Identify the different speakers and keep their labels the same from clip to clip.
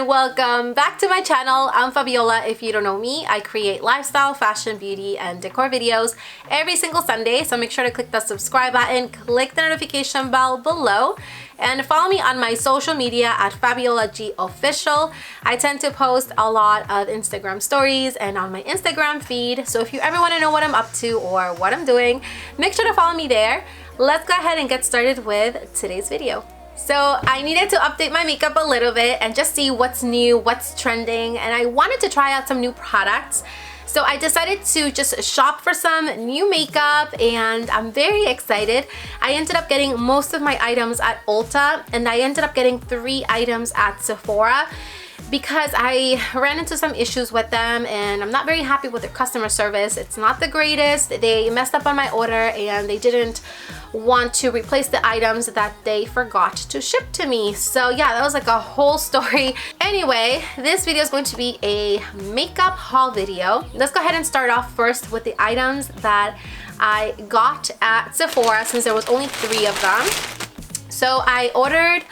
Speaker 1: welcome back to my channel. I'm Fabiola. If you don't know me, I create lifestyle, fashion, beauty, and decor videos every single Sunday, so make sure to click the subscribe button, click the notification bell below, and follow me on my social media at FABIOLAGOOFFICIAL. I tend to post a lot of Instagram stories and on my Instagram feed, so if you ever want to know what I'm up to or what I'm doing, make sure to follow me there. Let's go ahead and get started with today's video. So I needed to update my makeup a little bit and just see what's new, what's trending, and I wanted to try out some new products. So I decided to just shop for some new makeup and I'm very excited. I ended up getting most of my items at Ulta and I ended up getting 3 items at Sephora because I ran into some issues with them and I'm not very happy with their customer service. It's not the greatest. They messed up on my order and they didn't want to replace the items that they forgot to ship to me. So yeah, that was like a whole story. Anyway, this video is going to be a makeup haul video. Let's go ahead and start off first with the items that I got at Sephora since there was only 3 of them. So I ordered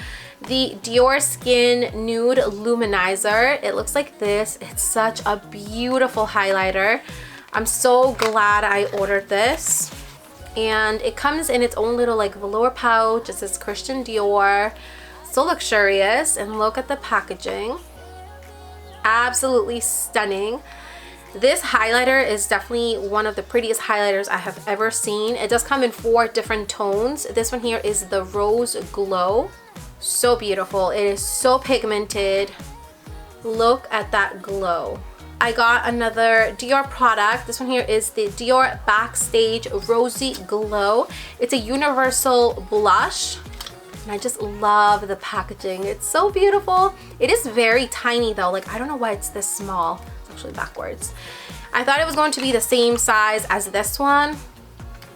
Speaker 1: the Dior Skin Nude Luminizer. It looks like this. It's such a beautiful highlighter. I'm so glad I ordered this. And it comes in its own little like velour pouch. It says Christian Dior. So luxurious. And look at the packaging. Absolutely stunning. This highlighter is definitely one of the prettiest highlighters I have ever seen. It does come in 4 different tones. This one here is the Rose Glow. So beautiful. It is so pigmented. Look at that glow. I got another Dior product. This one here is the Dior Backstage Rosy Glow. It's a universal blush. And I just love the packaging. It's so beautiful. It is very tiny though. Like, I don't know why it's this small. It's actually backwards. I thought it was going to be the same size as this one,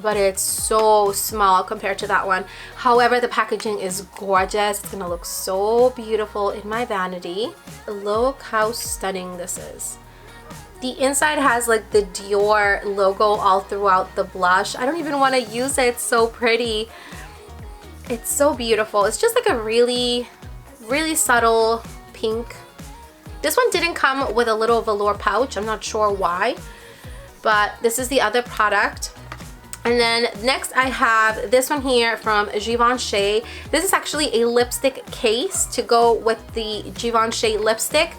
Speaker 1: but it's so small compared to that one. However, the packaging is gorgeous. It's gonna look so beautiful in my vanity. Look how stunning this is. The inside has like the Dior logo all throughout the blush. I don't even want to use it. It's so pretty. It's so beautiful. It's just like a really subtle pink. This one didn't come with a little velour pouch. I'm not sure why, but this is the other product. And then next I have this one here from Givenchy. This is actually a lipstick case to go with the Givenchy lipstick.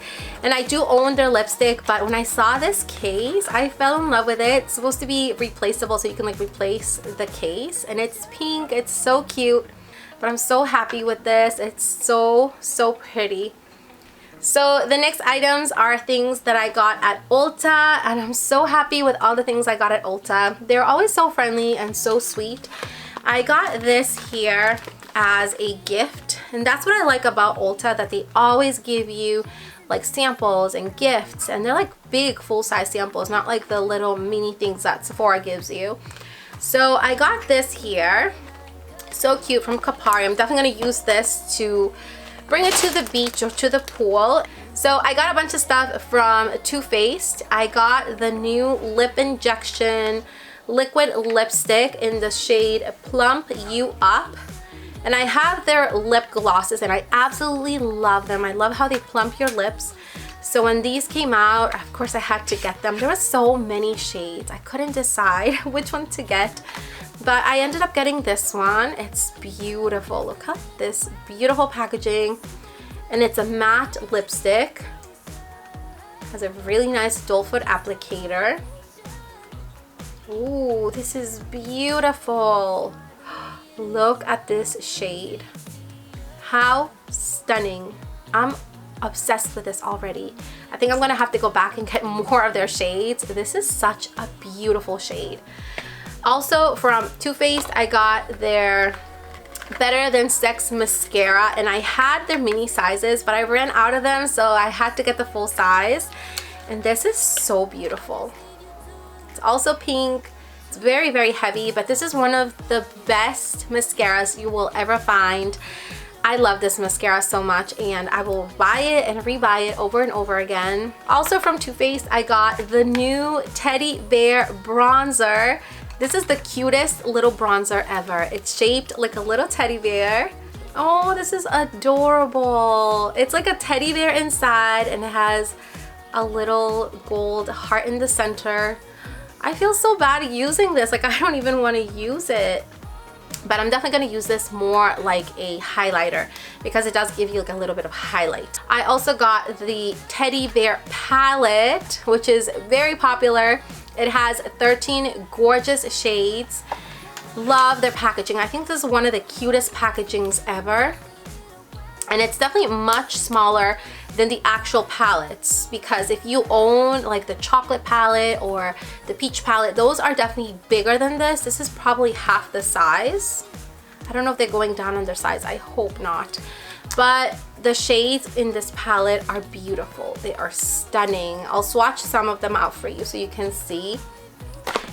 Speaker 1: And I do own their lipstick, but when I saw this case, I fell in love with it. It's supposed to be replaceable, so you can like replace the case. And it's pink, it's so cute. But I'm so happy with this. It's so pretty. So the next items are things that I got at Ulta, and I'm so happy with all the things I got at Ulta. They're always so friendly and so sweet. I got this here as a gift, and that's what I like about Ulta, that they always give you like samples and gifts, and they're like big full-size samples, not like the little mini things that Sephora gives you. So I got this here. So cute, from Kapari. I'm definitely going to use this to bring it to the beach or to the pool. So I got a bunch of stuff from Too Faced. I got the new lip injection liquid lipstick in the shade Plump You Up. And I have their lip glosses and I absolutely love them. I love how they plump your lips. So when these came out, of course I had to get them. There were so many shades. I couldn't decide which one to get. But I ended up getting this one. It's beautiful. Look at this beautiful packaging. And it's a matte lipstick. Has a really nice doe foot applicator. Ooh, this is beautiful. Look at this shade. How stunning. I'm obsessed with this already. I think I'm gonna have to go back and get more of their shades. This is such a beautiful shade. Also from Too Faced, I got their Better Than Sex mascara, and I had their mini sizes, but I ran out of them, so I had to get the full size. And this is so beautiful. It's also pink. It's very heavy, but this is one of the best mascaras you will ever find. I love this mascara so much, and I will buy it and rebuy it over and over again. Also from Too Faced, I got the new Teddy Bear bronzer. This is the cutest little bronzer ever. It's shaped like a little teddy bear. Oh, this is adorable. It's like a teddy bear inside and it has a little gold heart in the center. I feel so bad using this. Like, I don't even want to use it. But I'm definitely going to use this more like a highlighter because it does give you like a little bit of highlight. I also got the teddy bear palette, which is very popular. It has 13 gorgeous shades. Love their packaging. I think this is one of the cutest packagings ever. And it's definitely much smaller than the actual palettes, because if you own like the chocolate palette or the peach palette, those are definitely bigger than this. This is probably half the size. I don't know if they're going down on their size. I hope not. But the shades in this palette are beautiful. They are stunning. I'll swatch some of them out for you so you can see.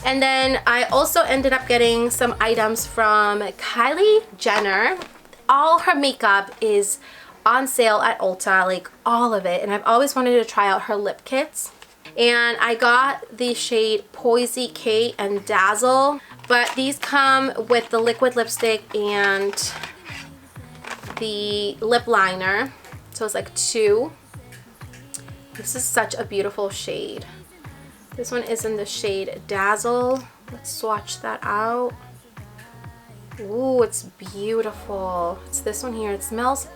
Speaker 1: And then I also ended up getting some items from Kylie Jenner. All her makeup is on sale at Ulta, like all of it. And I've always wanted to try out her lip kits. And I got the shade Poisey K and Dazzle. But these come with the liquid lipstick and the lip liner. So it's like 2. This is such a beautiful shade. This one is in the shade Dazzle. Let's swatch that out. Ooh, it's beautiful. It's this one here. It smells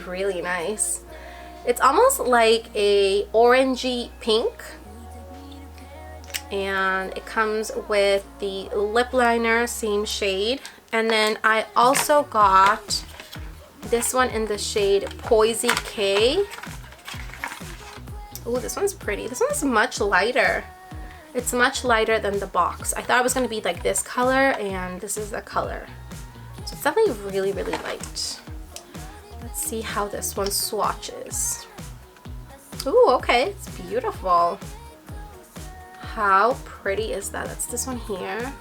Speaker 1: really nice. It's almost like a orangey pink. And it comes with the lip liner, same shade. And then I also got this one in the shade Poisey K. Ooh, this one's pretty. This one's much lighter. It's much lighter than the box. I thought it was going to be like this color, and this is the color. So it's definitely really, really light. Let's see how this one swatches. Ooh, okay. It's beautiful. How pretty is that? That's this one here.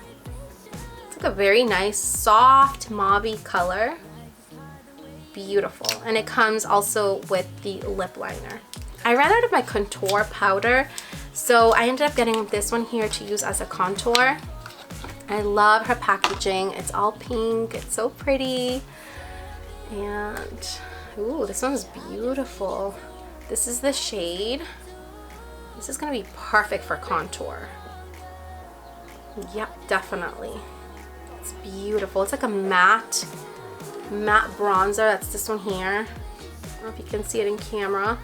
Speaker 1: It's like a very nice, soft, mauvey color. Beautiful. And it comes also with the lip liner. I ran out of my contour powder, so I ended up getting this one here to use as a contour. I love her packaging. It's all pink. It's so pretty. And ooh, this one's beautiful. This is the shade. This is gonna be perfect for contour. Yep, definitely. It's beautiful. It's like a matte bronzer. That's this one here. I don't know if you can see it in camera.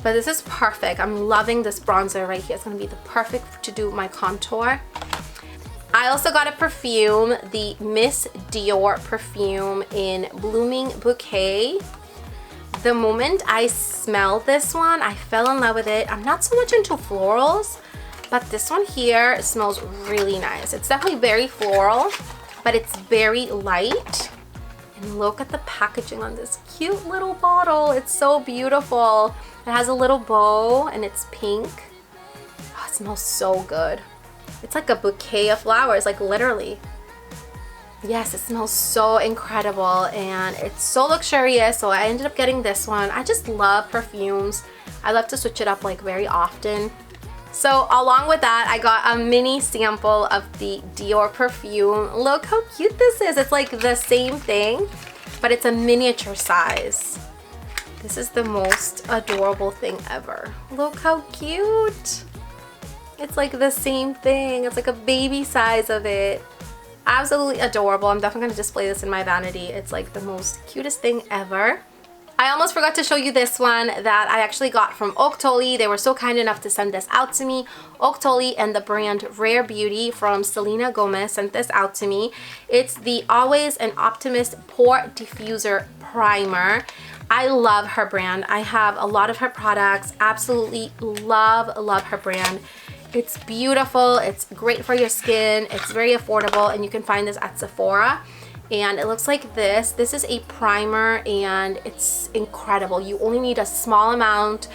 Speaker 1: But this is perfect. I'm loving this bronzer right here. It's going to be the perfect to do my contour. I also got a perfume, the Miss Dior perfume in Blooming Bouquet. The moment I smelled this one, I fell in love with it. I'm not so much into florals, but this one here smells really nice. It's definitely very floral, but it's very light. And look at the packaging on this cute little bottle. It's so beautiful. It has a little bow and it's pink. Oh, it smells so good. It's like a bouquet of flowers, like literally. Yes, it smells so incredible and it's so luxurious. So I ended up getting this one. I just love perfumes. I love to switch it up like very often. So along with that, I got a mini sample of the Dior perfume. Look how cute this is. It's like the same thing, but it's a miniature size. This is the most adorable thing ever. Look how cute. It's like the same thing. It's like a baby size of it. Absolutely adorable. I'm definitely going to display this in my vanity. It's like the most cutest thing ever. I almost forgot to show you this one that I actually got from OCTOLY. They were so kind enough to send this out to me. OCTOLY and the brand Rare Beauty from Selena Gomez sent this out to me. It's the Always an Optimist Pore Diffuser Primer. I love her brand. I have a lot of her products. Absolutely love her brand. It's beautiful. It's great for your skin. It's very affordable, and you can find this at Sephora. And it looks like this. This is a primer and it's incredible. You only need a small amount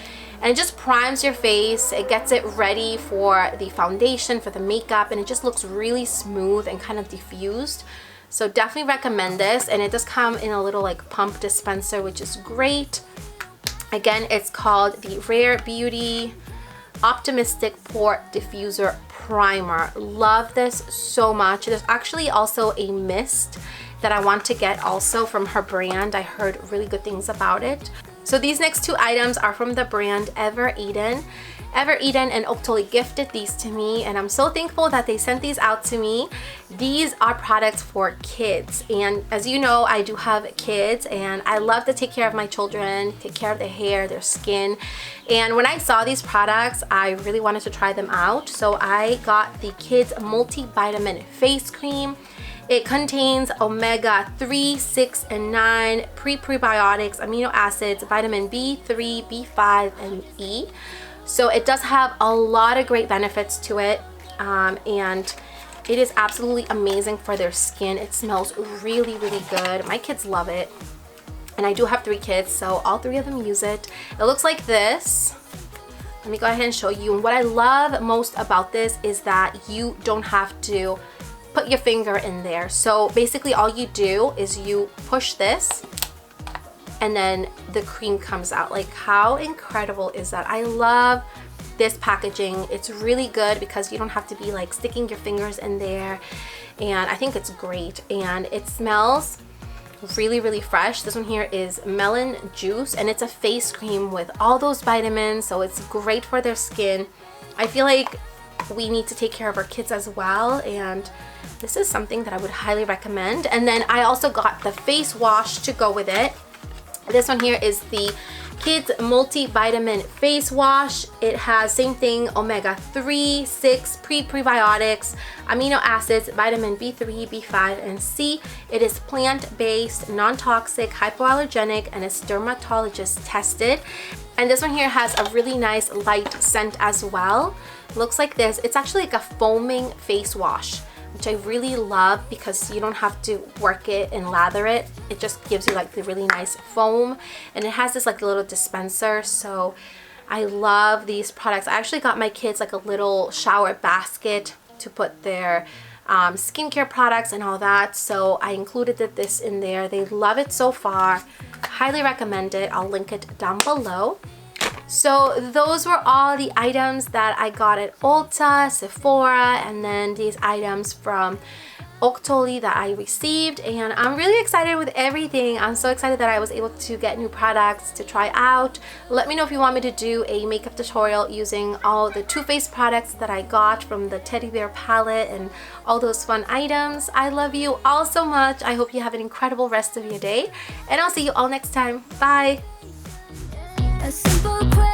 Speaker 1: and it just primes your face. It gets it ready for the foundation, for the makeup, and it just looks really smooth and kind of diffused. So definitely recommend this. And it does come in a little like pump dispenser, which is great. Again, it's called the Rare Beauty Optimistic Pore Diffuser Primer. Love this so much. There's actually also a mist that I want to get also from her brand. I heard really good things about it. So these next two items are from the brand Evereden. Evereden and OCTOLY gifted these to me, and I'm so thankful that they sent these out to me. These are products for kids, and as you know, I do have kids and I love to take care of my children, take care of their hair, their skin. And when I saw these products, I really wanted to try them out. So I got the Kids Multivitamin Face Cream. It contains omega-3, 6, and 9 prebiotics, amino acids, vitamin B3, B5, and E. So it does have a lot of great benefits to it, and it is absolutely amazing for their skin. It smells really, really good. My kids love it, and I do have 3 kids, so all 3 of them use it. It looks like this. Let me go ahead and show you. And what I love most about this is that you don't have to put your finger in there. So basically all you do is you push this, and then the cream comes out. Like, how incredible is that? I love this packaging. It's really good because you don't have to be like sticking your fingers in there, and I think it's great, and it smells really, really fresh. This one here is melon juice, and it's a face cream with all those vitamins, so it's great for their skin. I feel like we need to take care of our kids as well, and this is something that I would highly recommend. And then I also got the face wash to go with it. This one here is the Kids Multivitamin Face Wash. It has same thing, omega-3, 6 prebiotics, amino acids, vitamin B3, B5, and C. It is plant-based, non-toxic, hypoallergenic, and is dermatologist tested. And this one here has a really nice light scent as well. Looks like this. It's actually like a foaming face wash, which I really love because you don't have to work it and lather it. It just gives you like the really nice foam, and it has this like little dispenser. So I love these products. I actually got my kids like a little shower basket to put their skincare products and all that, so I included this in there. They love it so far. Highly recommend it. I'll link it down below. So those were all the items that I got at Ulta, Sephora, and then these items from OCTOLY that I received, and I'm really excited with everything. I'm so excited that I was able to get new products to try out. Let me know if you want me to do a makeup tutorial using all the Too Faced products that I got from the teddy bear palette and all those fun items. I love you all so much. I hope you have an incredible rest of your day, and I'll see you all next time. Bye! A simple question.